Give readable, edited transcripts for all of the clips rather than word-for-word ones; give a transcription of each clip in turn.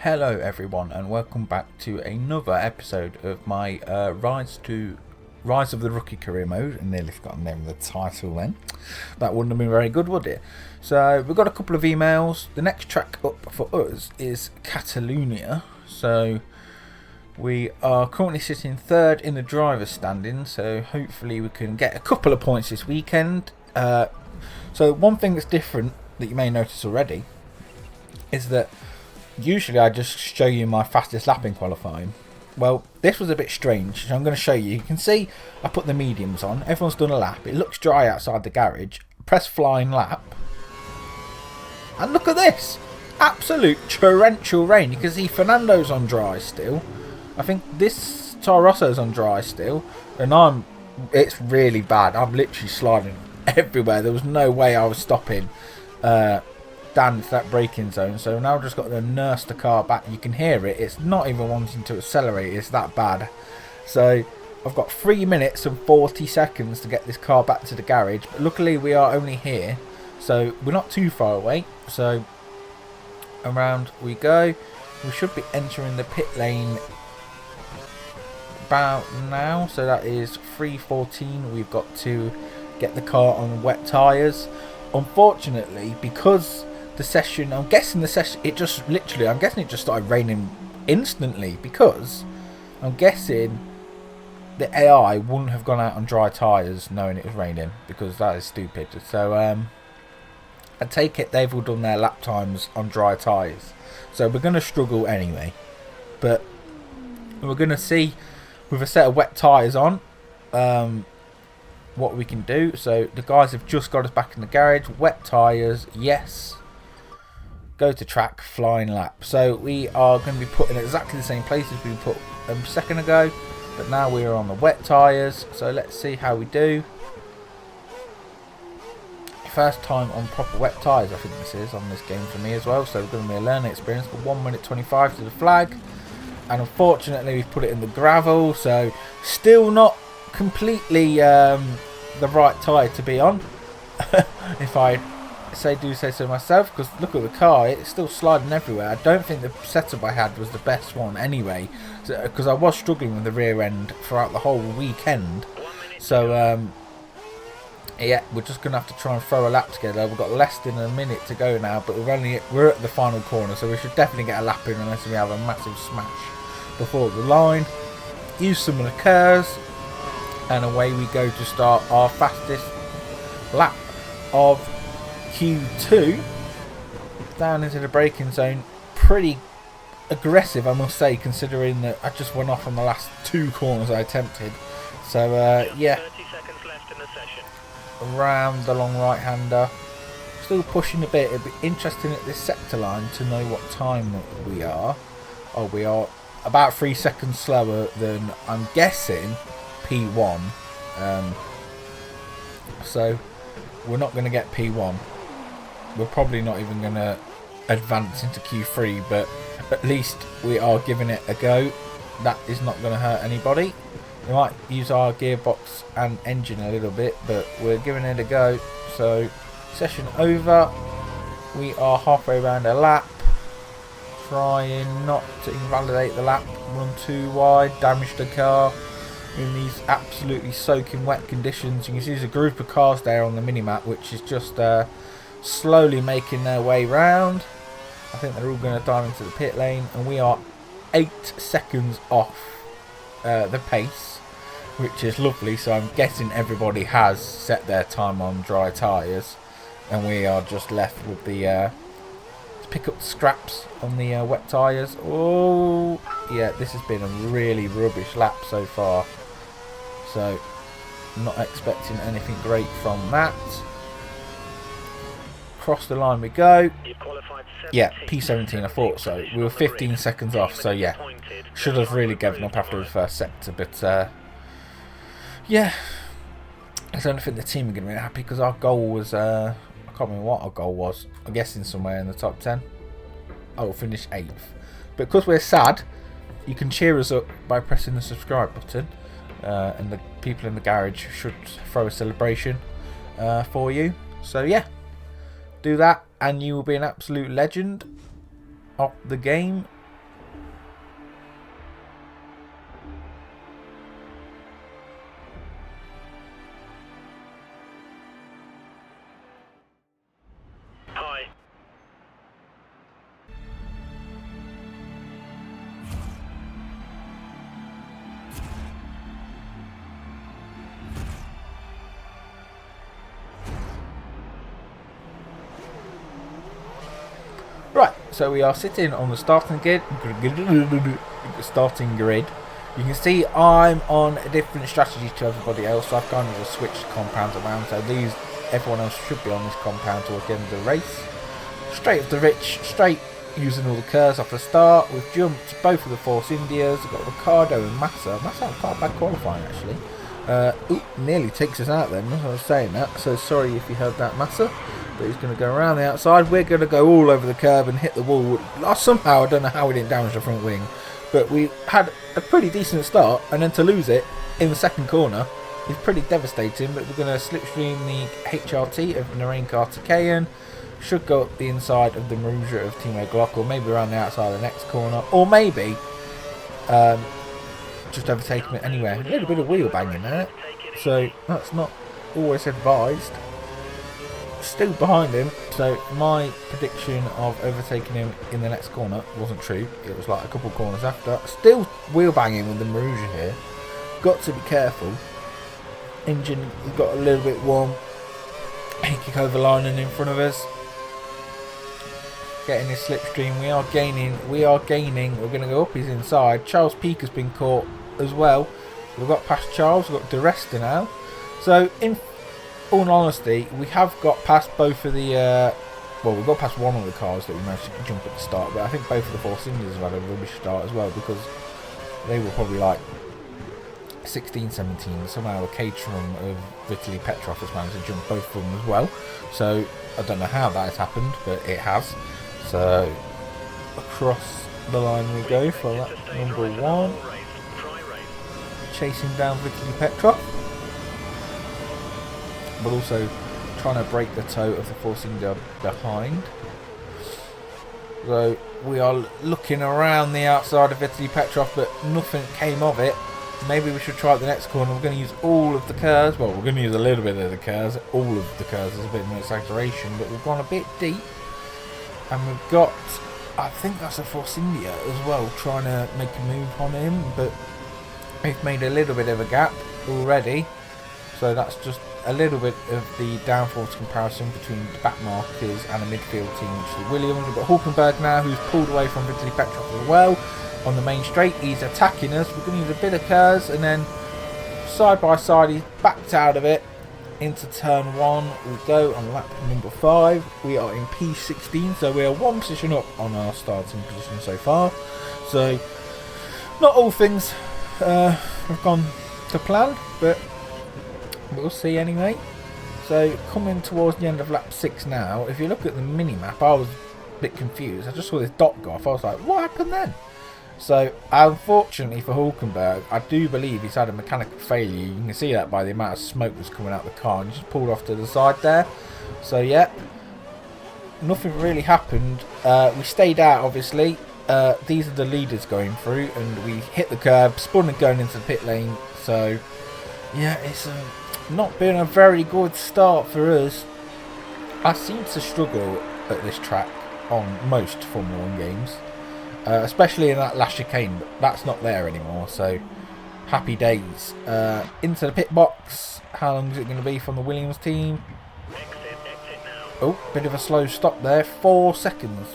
Hello everyone and welcome back to another episode of my Rise of the Rookie Career mode. I nearly forgot the name of the title then. That wouldn't have been very good, would it? So we've got a couple of emails. The next track up for us is Catalonia. So we are currently sitting third in the driver's standing, so hopefully we can get a couple of points this weekend. So one thing that's different that you may notice already is that usually I just show you my fastest lap in qualifying. Well, this was a bit strange, so I'm going to show you. You can see I put the mediums on. Everyone's done a lap. It looks dry outside the garage. Press flying lap. And look at this. Absolute torrential rain. You can see Fernando's on dry still. I think this Toro Rosso's on dry still. And it's really bad. I'm literally sliding everywhere. There was no way I was stopping down into that braking zone, so now I've just got to nurse the car back. You can hear it, it's not even wanting to accelerate, it's that bad. So I've got 3 minutes and 40 seconds to get this car back to the garage, but luckily we are only here, so we're not too far away. So around we go. We should be entering the pit lane about now, so that is 3:14. We've got to get the car on wet tyres. Unfortunately, because the session, I'm guessing it just started raining instantly, because I'm guessing the AI wouldn't have gone out on dry tyres knowing it was raining, because that is stupid. So I take it they've all done their lap times on dry tyres, so we're going to struggle anyway, but we're going to see with a set of wet tyres on what we can do. So the guys have just got us back in the garage. Wet tyres, yes. Go to track, flying lap. So we are going to be put in exactly the same place as we put a second ago, but now we are on the wet tyres. So let's see how we do. First time on proper wet tyres I think this is on this game for me as well, so it's going to be a learning experience. But 1 minute 25 to the flag, and unfortunately we've put it in the gravel, so still not completely the right tyre to be on if I do say so myself, because look at the car, it's still sliding everywhere. I don't think the setup I had was the best one anyway, because I was struggling with the rear end throughout the whole weekend. So yeah, we're just gonna have to try and throw a lap together. We've got less than a minute to go now, but we're at the final corner, so we should definitely get a lap in unless we have a massive smash before the line. Use some of the curves, and away we go to start our fastest lap of Q2 down into the braking zone. Pretty aggressive, I must say, considering that I just went off on the last 2 corners I attempted. So yeah, 30 seconds left in the session. Around the long right hander, still pushing a bit. It'd be interesting at this sector line to know what time we are. Oh, we are about 3 seconds slower than, I'm guessing, P1. So we're not going to get P1. We're probably not even going to advance into Q3, but at least we are giving it a go. That is not going to hurt anybody. We might use our gearbox and engine a little bit, but we're giving it a go. So session over. We are halfway around a lap, trying not to invalidate the lap, run too wide, damage the car in these absolutely soaking wet conditions. You can see there's a group of cars there on the minimap, which is just slowly making their way round. I think they're all going to dive into the pit lane, and we are 8 seconds off the pace, which is lovely. So I'm guessing everybody has set their time on dry tyres, and we are just left with the to pick up the scraps on the wet tyres. Oh yeah, this has been a really rubbish lap so far, so not expecting anything great from that. Across the line we go. Yeah, P17, I thought so. We were 15 seconds off, so yeah, should have really given up after the first sector, but yeah, I don't think the team are going to be happy, because our goal was, I can't remember what our goal was, I'm guessing somewhere in the top 10. Oh, we'll finish 8th. But because we're sad, you can cheer us up by pressing the subscribe button, and the people in the garage should throw a celebration for you. So yeah, do that and you will be an absolute legend of the game. So we are sitting on the starting grid. You can see I'm on a different strategy to everybody else. So I've kind of just switched compounds around. So everyone else should be on this compound towards the end of the race. Straight up the rich, straight using all the curves off the start. We've jumped both of the Force Indias. We've got Ricardo and Massa. Massa had quite bad qualifying actually. Nearly takes us out then, as I was saying that. So sorry if you heard that, Massa. But he's going to go around the outside. We're going to go all over the curb and hit the wall. Somehow, I don't know how we didn't damage the front wing. But we had a pretty decent start. And then to lose it in the second corner is pretty devastating. But we're going to slipstream the HRT of Narain Kartikeyan. Should go up the inside of the Marussia of Timo Glock. Or maybe around the outside of the next corner. Or maybe just overtaking it anywhere. A little bit of wheel banging there. So that's not always advised. Still behind him, so my prediction of overtaking him in the next corner wasn't true. It was like a couple of corners after. Still wheel banging with the Marussia here. Got to be careful. Engine got a little bit warm. Kick over lining in front of us. Getting his slipstream. We are gaining. We're going to go up his inside. Charles Peak has been caught as well. We've got past Charles. We've got De Resta now. So in all honesty, we have got past both of the we've got past one of the cars that we managed to jump at the start, but I think both of the Force Indians have had a rubbish start as well, because they were probably like 16, 17. Somehow a Caterham of Vitaly Petrov has managed to jump both of them as well. So I don't know how that has happened, but it has. So across the line we go for lap number 1, chasing down Vitaly Petrov, but also trying to break the toe of the Force India behind. So we are looking around the outside of Vitaly Petrov, but nothing came of it. Maybe we should try the next corner. We're going to use all of the curves. Well, we're going to use a little bit of the curves. All of the curves is a bit of an exaggeration, but we've gone a bit deep. And we've got, I think that's a Force India as well, trying to make a move on him, but we've made a little bit of a gap already. So that's just a little bit of the downforce comparison between the back markers and a midfield team, which is the Williams. We've got Hulkenberg now, who's pulled away from Vitaly Petrov as well on the main straight. He's attacking us. We're going to use a bit of curves, and then side by side he's backed out of it into turn 1. We go on lap number 5. We are in P16, so we are one position up on our starting position so far. So not all things have gone to plan, but we'll see anyway. So coming towards the end of lap 6 now, if you look at the mini-map, I was a bit confused. I just saw this dot go off. I was like, what happened then? So unfortunately for Hulkenberg, I do believe he's had a mechanical failure. You can see that by the amount of smoke that's coming out of the car, and he just pulled off to the side there. So yeah, nothing really happened. We stayed out obviously. These are the leaders going through, and we hit the curb, spun and going into the pit lane. So yeah, it's not been a very good start for us. I seem to struggle at this track on most Formula 1 games, especially in that last chicane, but that's not there anymore, so happy days. Into the pit box. How long is it going to be from the Williams team? Oh, bit of a slow stop there, 4 seconds.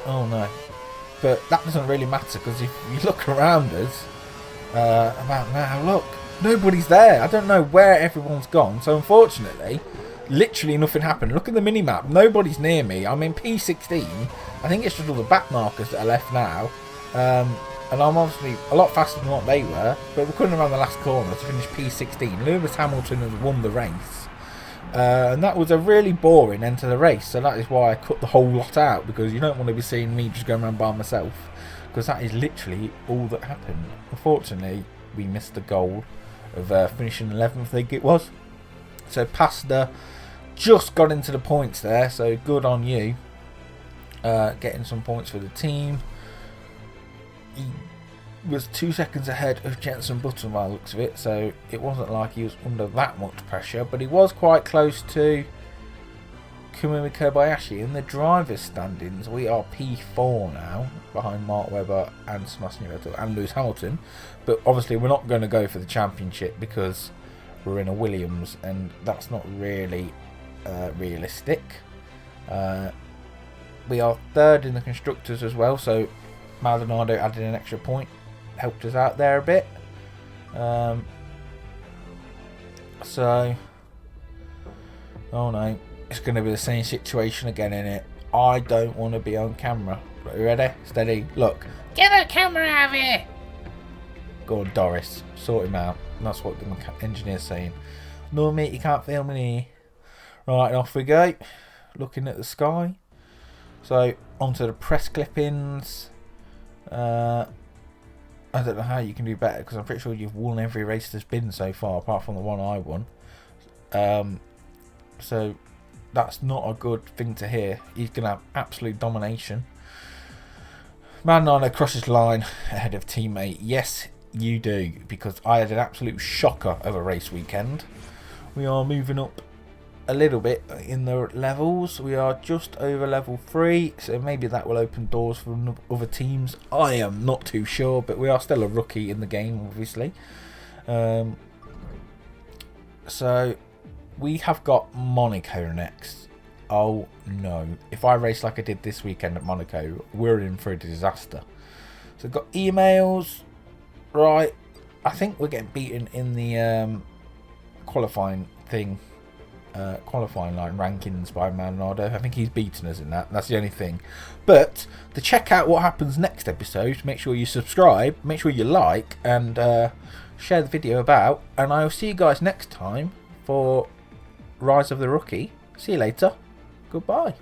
Oh no, but that doesn't really matter, because if you look around us about now, look, nobody's there. I don't know where everyone's gone. So unfortunately, literally nothing happened. Look at the mini-map. Nobody's near me. I'm in P16. I think it's just all the back markers that are left now. And I'm obviously a lot faster than what they were. But we couldn't run the last corner to finish P16. Lewis Hamilton has won the race. And that was a really boring end to the race. So that is why I cut the whole lot out. Because you don't want to be seeing me just going around by myself. Because that is literally all that happened. Unfortunately, we missed the goal of finishing 11th, I think it was. So Pasta just got into the points there, so good on you, getting some points for the team. He was 2 seconds ahead of Jenson Button by the looks of it, so it wasn't like he was under that much pressure, but he was quite close to Kumumi Kobayashi. In the driver's standings, we are P4 now, behind Mark Webber and Sebastian Vettel and Lewis Hamilton. But obviously we're not going to go for the championship because we're in a Williams, and that's not really realistic. We are third in the constructors as well, so Maldonado added an extra point, helped us out there a bit. So, oh no, it's going to be the same situation again, innit? I don't want to be on camera. Are you ready? Steady. Look. Get the camera out of here! Go on, Doris. Sort him out. And that's what the engineer's saying. No, mate, you can't film in here. Right, and off we go. Looking at the sky. So, onto the press clippings. I don't know how you can do better, because I'm pretty sure you've won every race there's been so far, apart from the one I won. So, that's not a good thing to hear. He's going to have absolute domination. Man Nano crosses line ahead of teammate. Yes, you do, because I had an absolute shocker of a race weekend. We are moving up a little bit in the levels. We are just over level 3, so maybe that will open doors for other teams. I am not too sure, but we are still a rookie in the game, obviously. So we have got Monaco next. Oh no, if I race like I did this weekend at Monaco, we're in for a disaster. So I've got emails. Right, I think we're getting beaten in the qualifying thing. Qualifying line rankings by Maldonado. I think he's beaten us in that. That's the only thing. But to check out what happens next episode, make sure you subscribe, make sure you like, and share the video about. And I will see you guys next time for Rise of the Rookie. See you later. Goodbye.